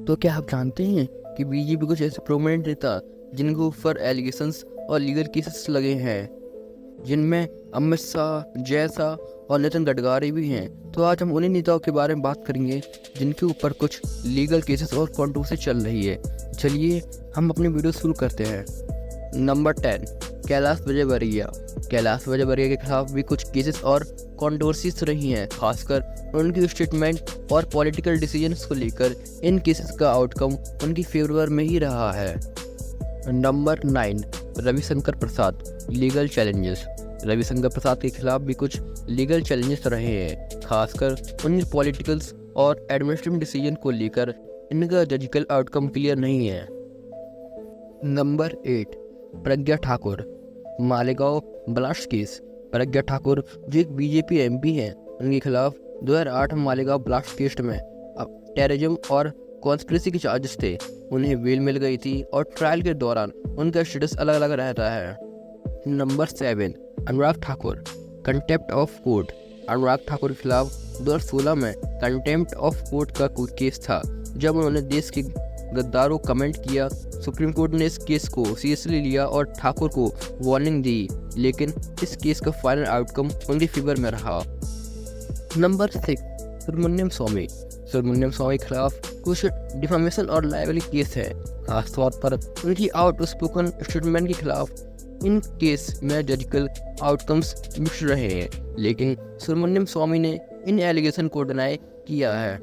तो क्या आप जानते हैं कि बीजेपी कुछ ऐसे प्रोमिनेंट नेता जिनके ऊपर एलिगेशंस और लीगल केसेस लगे हैं, जिनमें अमित शाह, जय शाह और नितिन गडकरी भी हैं। तो आज हम उन्हीं नेताओं के बारे में बात करेंगे जिनके ऊपर कुछ लीगल केसेस और कंट्रोवर्सी चल रही है। चलिए हम अपनी वीडियो शुरू करते हैं। नंबर 10, कैलाश विजयवर्गीय। कैलाश विजयवर्गीय के खिलाफ भी कुछ केसेस और कंट्रोवर्सीज रही हैं, खासकर उनकी स्टेटमेंट और पॉलिटिकल डिसीजंस को लेकर। इन केसेस का आउटकम उनकी फेवर में ही रहा है। Number 9, Ravishankar Prasad. Legal challenges. Ravishankar Prasad के खिलाफ भी कुछ लीगल चैलेंजेस रहे हैं, खासकर उनके पॉलिटिकल्स और एडमिनिस्ट्रेटिव डिसीजन को लेकर। इनका जजिकल आउटकम क्लियर नहीं है। Number 8, Pragya Thakur. Malegaon blast case. Pragya Thakur जो एक बीजेपी एमपी हैं, उनके खिलाफ 2008 मालेगांव ब्लास्ट केस में टेररिज्म और कॉन्स्पिरेसी के चार्जेस थे। उन्हें बेल मिल गई थी और ट्रायल के दौरान उनका स्टेटस अलग अलग रहता है। Number 7, Anurag Thakur. Contempt of court. Anurag Thakur के खिलाफ 2016 में कंटेम्प्ट ऑफ कोर्ट का कोई केस था, जब उन्होंने देश के गद्दारों को कमेंट किया। सुप्रीम कोर्ट ने इस केस को सीरियसली लिया और ठाकुर को वार्निंग दी, लेकिन इस केस का फाइनल आउटकम उनके फेवर में रहा। नंबर 6, सुब्रमण्यम स्वामी। सुब्रमण्यम स्वामी के खिलाफ कुछ डिफेमेशन और लायबिलिटी केस है, खासतौर पर उनकी आउटस्पोकन स्टेटमेंट के खिलाफ। इन केस में जजिकल आउटकम्स मिक्स्ड रहे हैं, लेकिन सुब्रमण्यम स्वामी ने इन एलिगेशन को डिनाई किया है।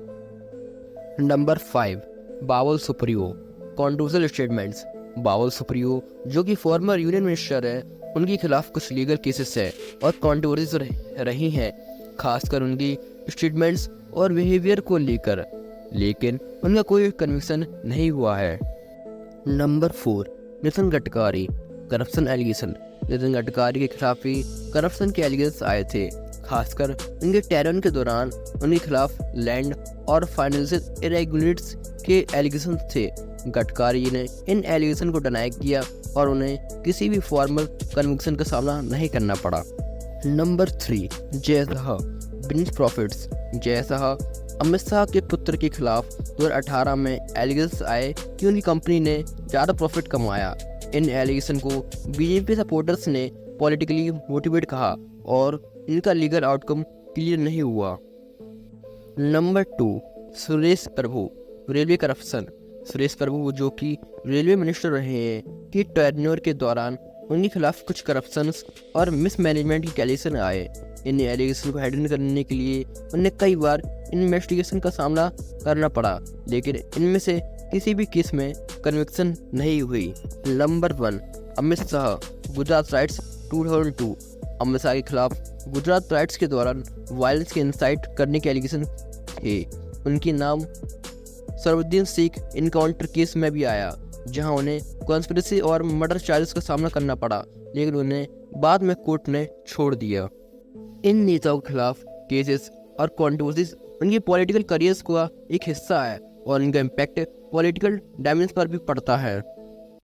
Number 5, Babul Supriyo. Controversial statements. Babul Supriyo जो कि फॉर्मर यूनियन मिनिस्टर है, उनके खिलाफ कुछ लीगल केसेस है और कंट्रोवर्सीज रही हैं, खासकर उनकी स्टेटमेंट्स और बिहेवियर को लेकर, लेकिन उनका कोई कन्विक्शन नहीं हुआ है। Number 4, Nitin Gadkari. Corruption allegation. Nitin Gadkari के खिलाफ भी करप्शन के एलिगेशन आए थे, खासकर उनके टेरन के दौरान उनके खिलाफ लैंड और फाइनेंशियल इरेगुलरिटीज के एलिगेशन थे। गडकरी ने इन एलिगेशन को डिनाई किया और उन्हें किसी भी फॉर्मल कन्विक्शन का सामना नहीं करना पड़ा। Number 3, Jay Shah. Business profits. Jay Shah Amit Shah के पुत्र के खिलाफ 2018 में एलिगेशन आए कि उनकी कंपनी ने ज़्यादा प्रॉफिट कमाया। इन एलिगेशन को बीजेपी सपोर्टर्स ने पॉलिटिकली मोटिवेट कहा और इनका लीगल आउटकम क्लियर नहीं हुआ। Number 2, Suresh Prabhu. Railway corruption. Suresh Prabhu जो कि रेलवे मिनिस्टर रहे हैं, कि टेन्योर के दौरान उनके खिलाफ कुछ करप्शंस और मिसमैनेजमेंट की एलिगेशन आए। इन एलिगेशन को हैंडल करने के लिए उन्हें कई बार इन्वेस्टिगेशन का सामना करना पड़ा, लेकिन इनमें से किसी भी केस में कन्विक्शन नहीं हुई। नंबर 1, अमित शाह। गुजरात राइट्स 2002। अमित शाह के खिलाफ गुजरात राइट्स के दौरान वायलेंस के इंसाइट करने के एलिगेशन थे। उनके नाम सरउद्दीन शेख इनकाउंटर केस में भी आया, जहां उन्हें कॉन्स्पिरेसी और मर्डर चार्जेस का सामना करना पड़ा, लेकिन उन्हें बाद में कोर्ट ने छोड़ दिया। इन नेताओं के खिलाफ केसेस और कंट्रोवर्सीज उनके पॉलिटिकल करियर्स का एक हिस्सा है और इनका इम्पैक्ट पॉलिटिकल डायमेंशन पर भी पड़ता है।